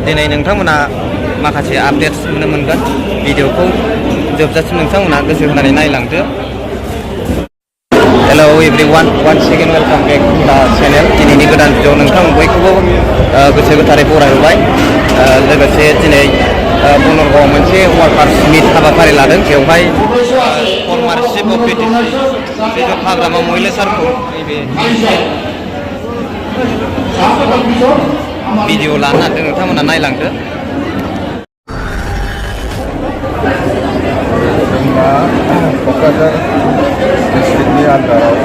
दिनै नोंथांमोना माखासे आपडेट्स नुनो मोनगोन भिडिअखौ जोबजासिम नोंथांमोना गोसो होनानै नायलांदो। Hello everyone once again welcome back to the channel. दिनैनि गोदान भिडिअ नोंथां बयखौबो गोसो गोथारै बरायहरबाय। लोगोसे दिनै बनरगावआव मोनसे वार्कार्स मिट हाबाफारि लादों। बेवहाय फर्मार चिफ अफ बिटिसि हाग्रामा महिला सारखौ नैबे भिडिअ लानो नागिरदों, नोंथांमोना नायलांदो। जोंना क'क्राझार डिस्ट्रिक्टनि आन्दाराव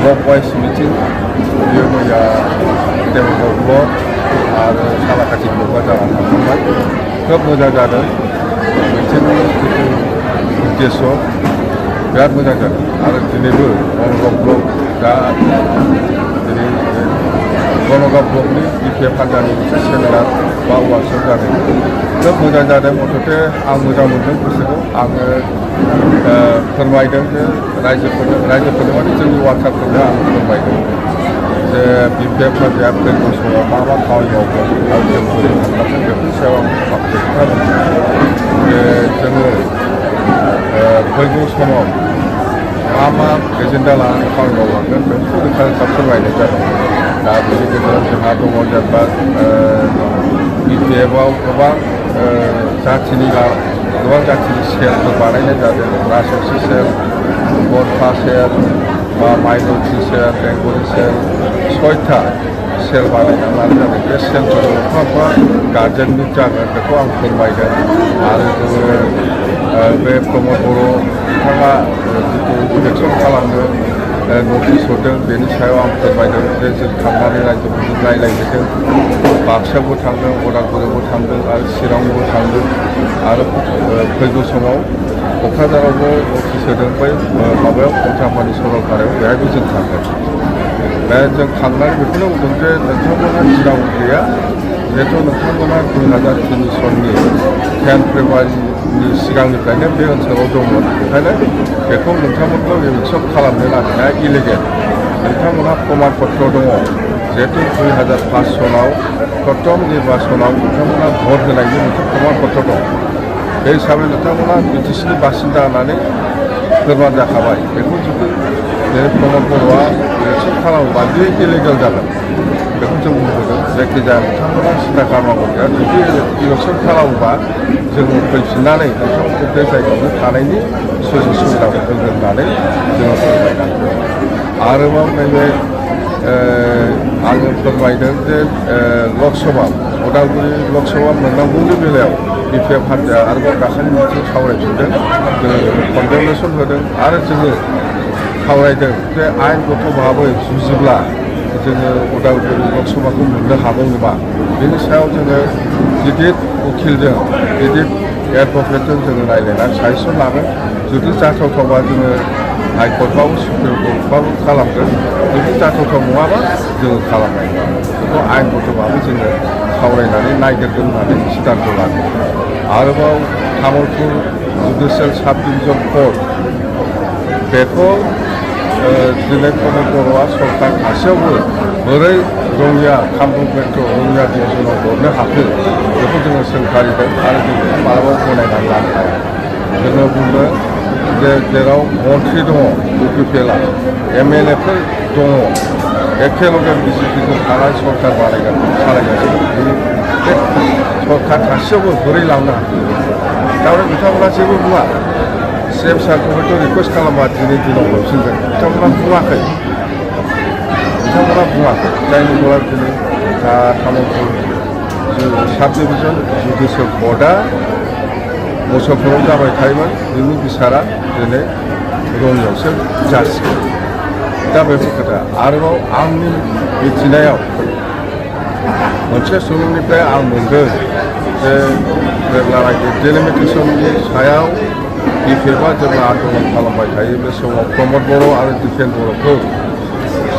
ब्लक वाइज मिटिं बेयो मैया देवगाव ब्लक आरो सालाकाथि ब्लकआ जानानै थांखांबाय। खोब मोजां जादों मिटिंनि जिथु उद्देश्य बिराद मोजां जादों आरो दिनैबो बनगाव ब्लक दा दिनै बनगाव ब्लकनि बिपिएफ हान्जानि मोनसे सेमिनार बा वार्कशप जादों। खोब मोजां जादों। मथथे आं मोजां मोनदों गोसोखौ। आङो फोरमायदों जे रायजोफोरनो माने जोंनि वार्कारफोरनो आं फोरमायदों जे बिपिएफ हान्जाया फैगौ समाव मा मा खामानि मावगोन आरो जों बोरै थांनांगोन बेफोरनि सायाव आं माखासे खोथा बुंदों जे जोङो फैगौ समाव मा एजेन्डा लानानै खामानि मावलांगोन बेफोरखौ रोखा रोखा फोरमायनाय जादों। दा बेनि गेजेराव जोंहा दङ जेनेबा बिपिएफआव गोबां जाथिनि सेलफोर बानायनाय जादों। राजबंसि सेल, बरफा सेल बा माइनरिटि सेल, बेंगलि सेल, 6था सेल बानायनानै लानाय जादों। बे सेलफोराव मोनफा गार्जेन मिट जागोन बेखौ आं फोरमायदों। आरो जोङो बे प्रमद बर' बिथाङा जिथु इलेक्सन खालामनो नटिस हरदों बेनि सायाव आं फोरमायदों जे जों थांनानै रायजोफोरजों रायज्लायहैदों। बाक्सायावबो थांदों, उदालगुरियावबो थांदों आरो चिराङावबो थांदों आरो फैगौ समाव क'क्राझारावबो नटिस होदों। बै माबायाव कन्ट्रापानि सरलपारायाव बेहायबो जों थांगोन। दा जों थांनानै बेखौनो बुंदों जे नोंथांमोनहा गिनांगौ गैया, जिहेथु नोंथांमोना 2003 सननि 10 फेब्रुवारिनि सिगांनिफ्रायनो बे ओनसोलाव दंमोन। ओंखायनो बेखौ नोंथांमोनखौ इलेक्सन खालामनो नागिरनाया इलिगेल। नोंथांमोनहा प्रमाण पत्र दङ। जिहेतु 2005 सनाव प्रथम निर्बाचनाव नोंथांमोना भट होनायनि मोनसे प्रमाण पत्र दं। बे हिसाबै नोंथांमोना बिटिसिनि बासिन्दा होननानै फोरमान जाखाबाय। बेखौ जुदि बे प्रमद बर'आ इलेक्सन खालामोबा बेयो इलिगेल जागोन। बेखौ जों बुंबोदों। जायखिजाया नोंथांमोना सिन्था खालामनांगौ गैया। जुदि इलेक्सन खालामोबा जोङो फैफिननानै नोंथांमोनखौ बे जायगायावनो थानायनि सुजुग सुबिदाखौ होगोन होननानै जोङो फोरमायनांगौ। आरोबाव नैबे आङो फोरमायदों जे लकसभा उदालगुरि लकसभा मोननांगौनि बेलायाव बिपिएफ हान्जाया आरोबाव दाखालि मोनसे सावरायफिनदों। जोङो कन्डेमनेसन होदों आरो जोङो सावरायदों जे आयेनगत भाबै जुजिब्ला जोङो उदालगुरि लकसभाखौ मोननो हागौ नामा। बेनि सायाव जोङो गिदिर उकिलजों गिदिर एडभकेटजों जोङो रायज्लायना साजेसन लागोन। जुदि जाथावथावबा जोङो हाइकर्टबाबो सुप्रिम कर्टबाबो खालामगोन। जुदि जाथावथाव नङाबा जोङो खालामनाय नङा। बेखौ आयेनगत भाबै जोङो सावरायनानै नायगिरगोन होननानै सिद्धान्त लागोन। आरोबाव तामुलपुर जुडिसियेल साब डिभिजन कर्ट बेखौ दिनै प्रमद बर'आ सरकार थासेयावबो बोरै रङिया कामरुप मेट्र' रङिया डिभिजनाव हरनो हाखो बेखौ जोङो सोंखारिदों आरो जों बेखौ मालाबाबो गनायनानै लानो हाया। जोङो बुंदों जे जेराव मन्थ्रि दङ इउपिपिएलआ एमएलएफोर दङ एखेलगे बिजेपिजों थानाय सरकार सालायगासिनो बे सरकार थासेयावबो बोरै लांनो हाखो। थारमाने बिथांमोना जेबो बुङा। सिएम सारखौ हयथ' रिकुवेस्ट खालामबा दिनै दिनाव हरफिनगोन। बिथांमोना बुङाखै। जायनि गलाव दिनै तामुलपुर साब डिभिजन जुडिसियेल कर्टआ मुसलपुराव जाबाय थायोमोन। बिनि बिसारा दिनै रङियावसो जासिगोन। दा बेफोर खोथा। आरोबाव आंनि मिथिनायाव मोनसे सुलुंनिफ्राय आं मोनदों जे जेब्लानाखि डिलिमिटेसननि सायाव बिपिएफआ जेब्ला आन्दलन खालामबाय थायो बे समाव प्रमद बर' आरो दिपेन बर'खौ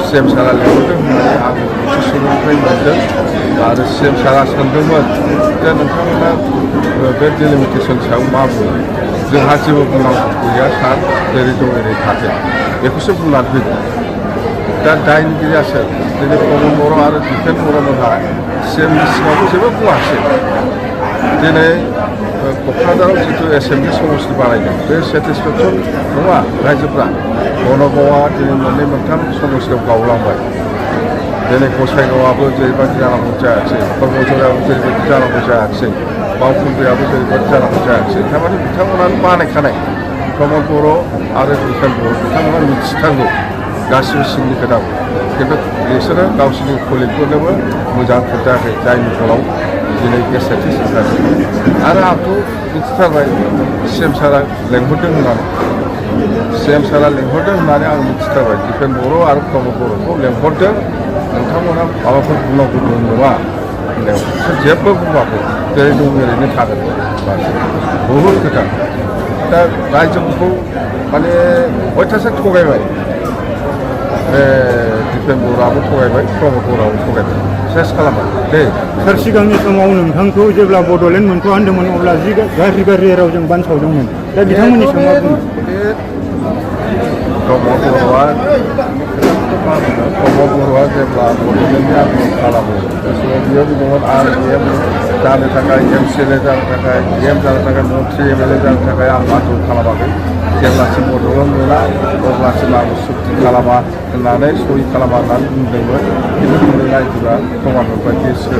सिएम सारा लिंहरदों होननानै आं मोनसे सुलुंनिफ्राय मोनदों। आरो सिएम सारा सोंदोंमोन जे नोंथांमोना बे डिलिमिटेसन सायाव मा बुङो। जोंहा जेबो बुंनांगौ गैया सार, जेरै दं ओरै थाथों बेखौसो बुंनानै फैदों। दा दायनिगिरिया सोर दिनै प्रमद बर' आरो दिपेन बर'मोनहा CMनि सिगाङाव जेबो बुङासै दिनै क'क्राझाराव जिथु एसेम्बलि समष्टि बानायदों बे सेटिसफेक्सन नङा रायजोफ्रा बनगावआ दिनै मोननै मोनथाम समष्टियाव गावलांबाय दिनै गसाइगावआबो जेरैबायदि जानांगौ जायासै क'क्राझाराबो जेरैबायदि जानांगौ जायासै बावखुंग्रियाबो जेरैबायदि जानांगौ जायासै थारमाने बिथांमोनानो बानायखानाय प्रमद बर' आरो दिपेन बर' बिथांमोना मिथिथारगौ गासिबो सिंनि खोथाखौ खिन्थु बिसोरो गावसोरनि कलिगफोरनोबो मोजां खोन्थायाखै जायनि फलाव दिनै गेसेटि जादों आरो आंथ' मिथिथारबाय CM सारा लेंहरदों होननानै CM सारा लेंहरदों होननानै आं मिथिथारबाय दिपेन बर' आरो प्रमद बर'खौ लेंहरदों नोंथांमोना माबाफोर बुंनांगौ दं नामा होननायाव बिसोर जेबो बुङाखै जेरै दं ओरैनो थागोन बहुद खोथा दा रायजोफोरखौ माने अयथासार थगायबाय बे दिपेन बर'आबो थगायबाय प्रमद बर'आबो थगायबाय सेस खालामबाय दे सार सिगांनि समाव नोंथांखौ जेब्ला बड'लेण्ड मोनथ'आ होन्दोंमोन अब्ला जि गाज्रि गाज्रि रावजों बानसावदोंमोन दा बिथांमोननि समाव प्रमद बर'आ जेब्ला बड'लेण्डनि आन्दलन खालामो बेयो बुंदोंमोन आं जानो थाखाय MCLA जानो थाखाय DM जानो थाखाय मन्त्रि MLA जानो थाखाय आं आन्दलन खालामाखै जेब्लासिम बड'लेण्ड मोना अब्लासिम आं सुक्ति खालामा होननानै सहि खालामा होननानै बुंदोंमोन खिन्थु दिनै रायजोआ प्रमान मोनबाय बेसो